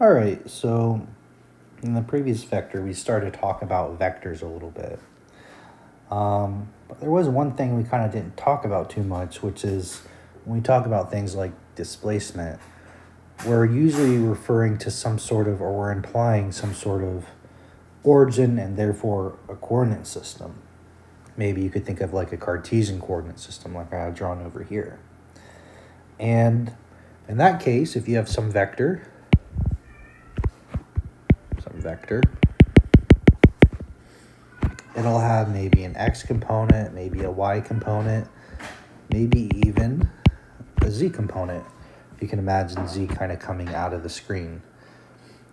All right, so in the previous vector, we started to talk about vectors a little bit. But there was one thing we kind of didn't talk about too much, which is when we talk about things like displacement, we're usually referring to some sort of, or we're implying some sort of origin and therefore a coordinate system. Maybe you could think of like a Cartesian coordinate system like I have drawn over here. And in that case, if you have some vector, it'll have maybe an x component, maybe a y component, maybe even a z component. You can imagine z kind of coming out of the screen.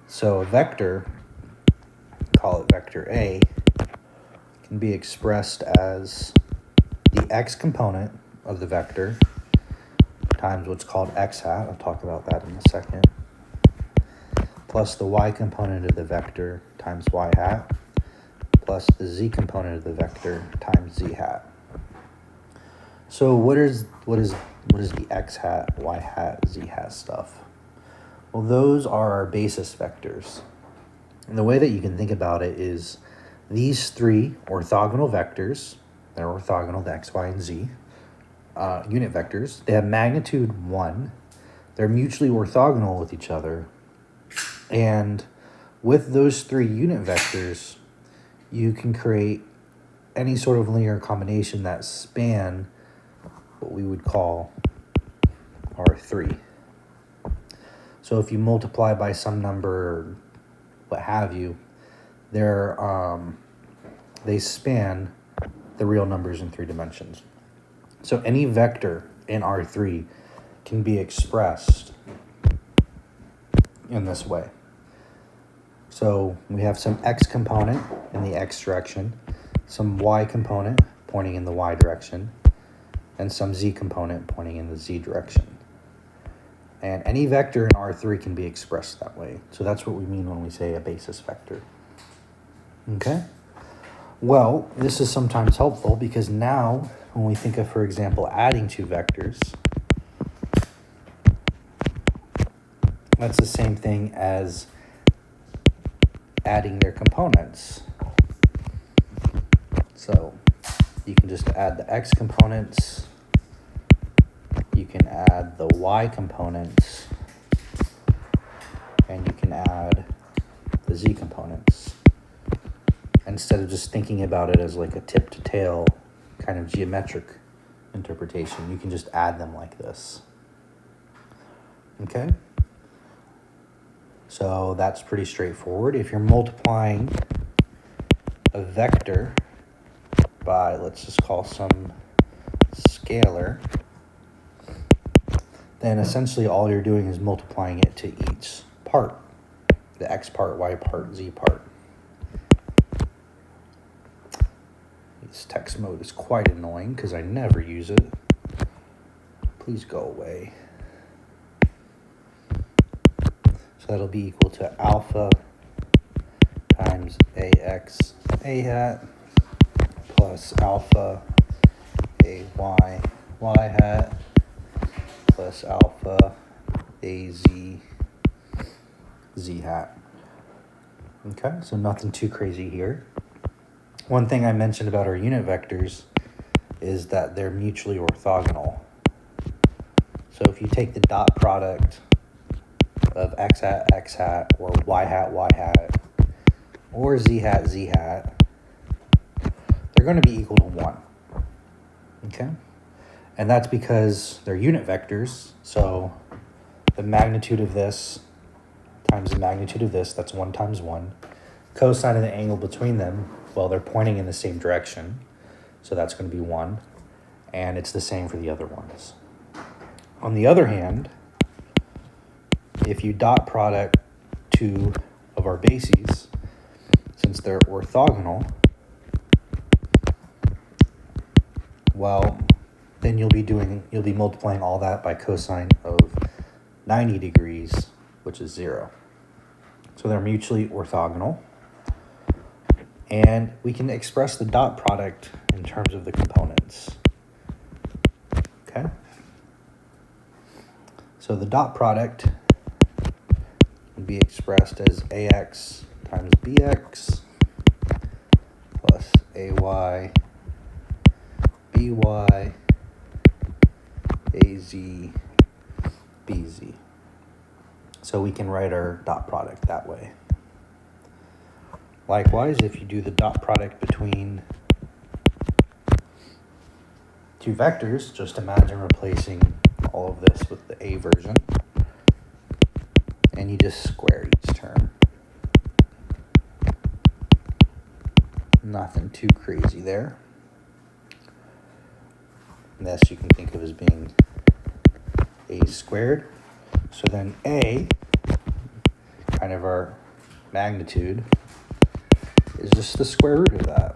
So a vector, call it vector A, can be expressed as the x component of the vector times what's called x hat, I'll talk about that in a second, plus the y component of the vector times y hat, plus the z component of the vector times z hat. So what is the x hat, y hat, z hat stuff? Well, those are our basis vectors. And the way that you can think about it is these three orthogonal vectors, they're orthogonal to x, y, and z, unit vectors, they have magnitude 1, they're mutually orthogonal with each other, and with those three unit vectors, you can create any sort of linear combination that span what we would call R3. So if you multiply by some number, what have you, they span the real numbers in 3 dimensions. So any vector in R3 can be expressed in this way. So we have some x component in the x direction, some y component pointing in the y direction, and some z component pointing in the z direction. And any vector in R3 can be expressed that way. So that's what we mean when we say a basis vector. Okay? Well, this is sometimes helpful because now when we think of, for example, adding two vectors, that's the same thing as adding their components. So you can just add the x components, you can add the y components, and you can add the z components. Instead of just thinking about it as like a tip to tail kind of geometric interpretation, you can just add them like this. Okay? So that's pretty straightforward. If you're multiplying a vector by, let's just call some scalar, then essentially all you're doing is multiplying it to each part, the x part, y part, z part. This text mode is quite annoying because I never use it. Please go away. So that'll be equal to alpha times ax a hat plus alpha ay y hat plus alpha az z hat. Okay, so nothing too crazy here. One thing I mentioned about our unit vectors is that they're mutually orthogonal. So if you take the dot product of x hat, or y hat, or z hat, they're going to be equal to 1. Okay? And that's because they're unit vectors, so the magnitude of this times the magnitude of this, that's 1 times 1. Cosine of the angle between them, well, they're pointing in the same direction, so that's going to be 1, and it's the same for the other ones. On the other hand, if you dot product two of our bases, since they're orthogonal, well, then you'll be multiplying all that by cosine of 90 degrees, which is 0. So they're mutually orthogonal. And we can express the dot product in terms of the components. Okay? So the dot product would be expressed as ax times bx plus ay, by, az, bz. So we can write our dot product that way. Likewise, if you do the dot product between two vectors, just imagine replacing all of this with the a version, and you just square each term. Nothing too crazy there. And this you can think of as being a squared. So then a, kind of our magnitude, is just the square root of that.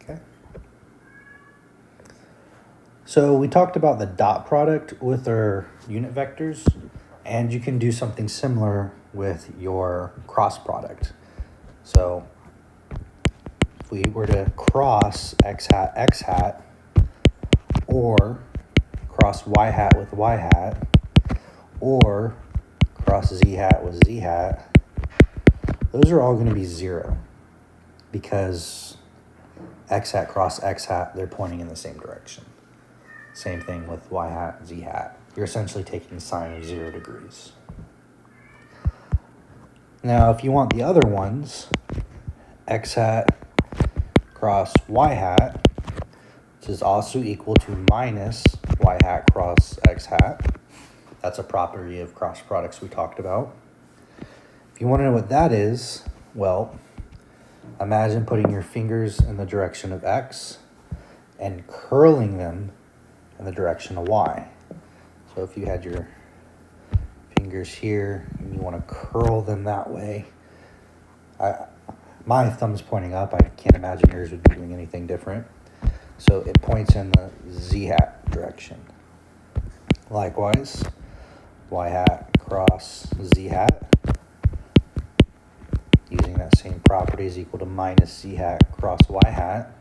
Okay. So we talked about the dot product with our unit vectors, and you can do something similar with your cross product. So if we were to cross x hat, or cross y hat with y hat, or cross z hat with z hat, those are all going to be 0 because x hat cross x hat, they're pointing in the same direction. Same thing with y hat, z hat. You're essentially taking the sine of 0 degrees. Now, if you want the other ones, x hat cross y hat, which is also equal to minus y hat cross x hat. That's a property of cross products we talked about. If you want to know what that is, well, imagine putting your fingers in the direction of x and curling them in the direction of y. So if you had your fingers here and you want to curl them that way, my thumb's pointing up. I can't imagine yours would be doing anything different. So it points in the z hat direction. Likewise, y hat cross z hat, using that same property, is equal to minus z hat cross y hat.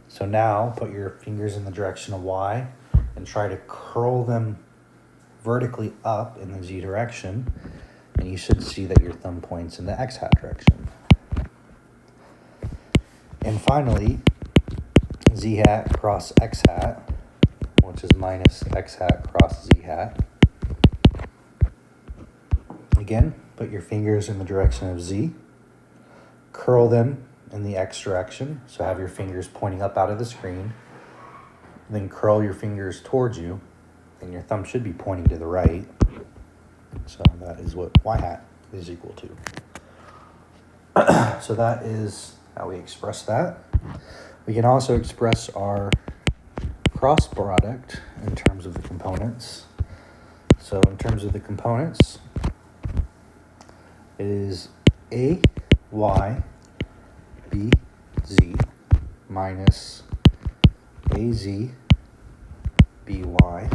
So now put your fingers in the direction of y and try to curl them vertically up in the z direction, and you should see that your thumb points in the x hat direction. And finally, z hat cross x hat, which is minus x hat cross z hat. Again, put your fingers in the direction of z, curl them in the x direction, so have your fingers pointing up out of the screen, then curl your fingers towards you, and your thumb should be pointing to the right. So that is what y hat is equal to. So that is how we express that. We can also express our cross product in terms of the components. So in terms of the components, it is a y b z minus a z b y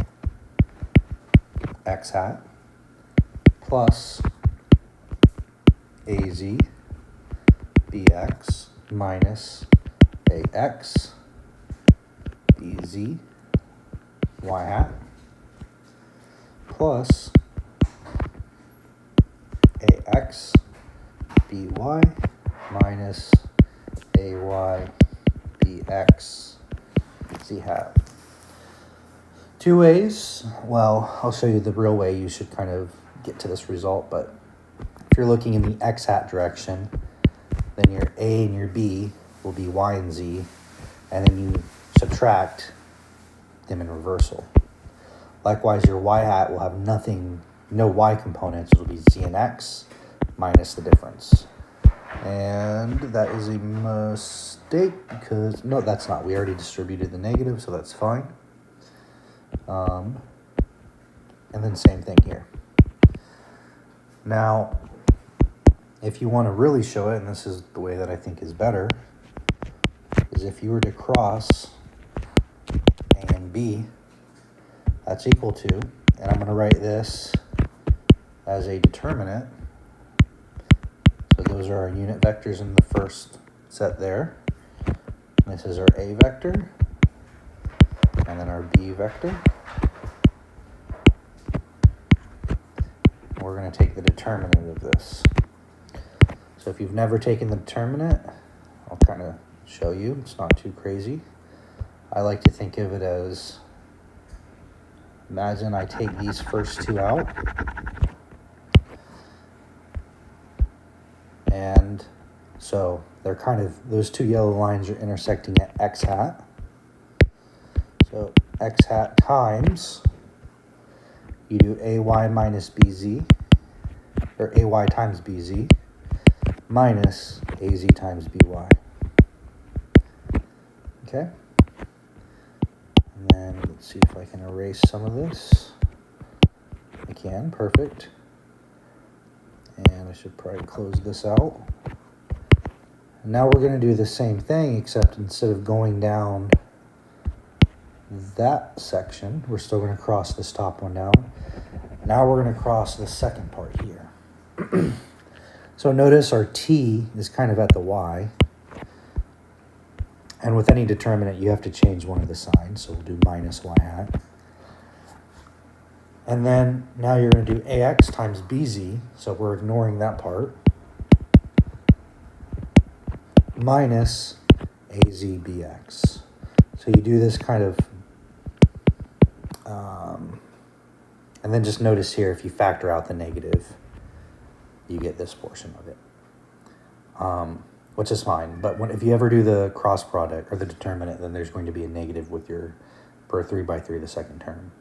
x hat plus a z bx minus ax bz y hat plus ax by minus ay bx z hat. Two ways. Well, I'll show you the real way you should kind of get to this result, but if you're looking in the x hat direction, then your a and your b will be y and z, and then you subtract them in reversal. Likewise, your y hat will have no y components. It will be z and x minus the difference. And that is a mistake because, no, that's not. We already distributed the negative, so that's fine. And then same thing here. Now, if you want to really show it, and this is the way that I think is better, is if you were to cross A and B, that's equal to, and I'm going to write this as a determinant. So those are our unit vectors in the first set there. This is our A vector. and then our B vector. We're going to take the determinant of this. So if you've never taken the determinant, I'll kind of show you. It's not too crazy. I like to think of it as, imagine I take these first two out, and so they're kind of, those two yellow lines are intersecting at x hat. So x hat times, you do ay minus bz, or ay times bz, minus az times by. Okay? And then let's see if I can erase some of this. I can, perfect. And I should probably close this out. And now we're going to do the same thing, except instead of going down that section, we're still going to cross this top one down. Now we're going to cross the second part here. So notice our t is kind of at the y. And with any determinant, you have to change one of the signs. So we'll do minus y hat. And then now you're going to do ax times bz. So we're ignoring that part. Minus az bx. So you do this kind of, and then just notice here, if you factor out the negative, you get this portion of it, which is fine. But if you ever do the cross product or the determinant, then there's going to be a negative with your per 3 by 3, the second term.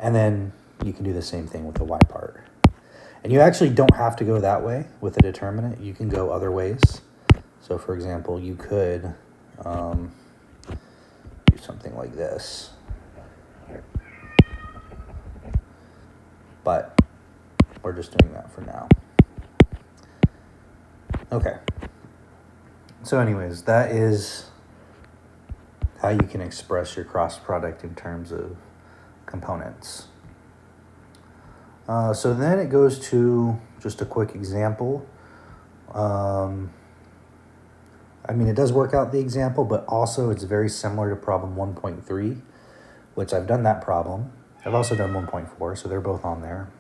And then you can do the same thing with the y part. And you actually don't have to go that way with the determinant. You can go other ways. So for example, you could do something like this. But we're just doing that for now. Okay. So anyways, that is how you can express your cross product in terms of components. So then it goes to just a quick example. I mean, it does work out the example, but also it's very similar to problem 1.3, which I've done that problem. I've also done 1.4, so they're both on there.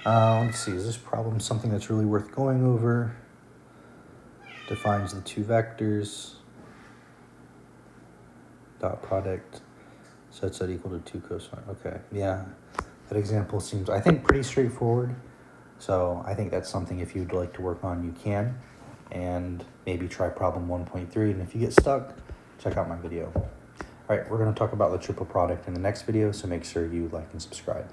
Let's see, is this problem something that's really worth going over? Defines the two vectors. Dot product sets that equal to 2 cosine. Okay, yeah. That example seems, I think, pretty straightforward. So I think that's something, if you'd like to work on, you can. And maybe try problem 1.3. And if you get stuck, check out my video. All right, we're going to talk about the triple product in the next video, so make sure you like and subscribe.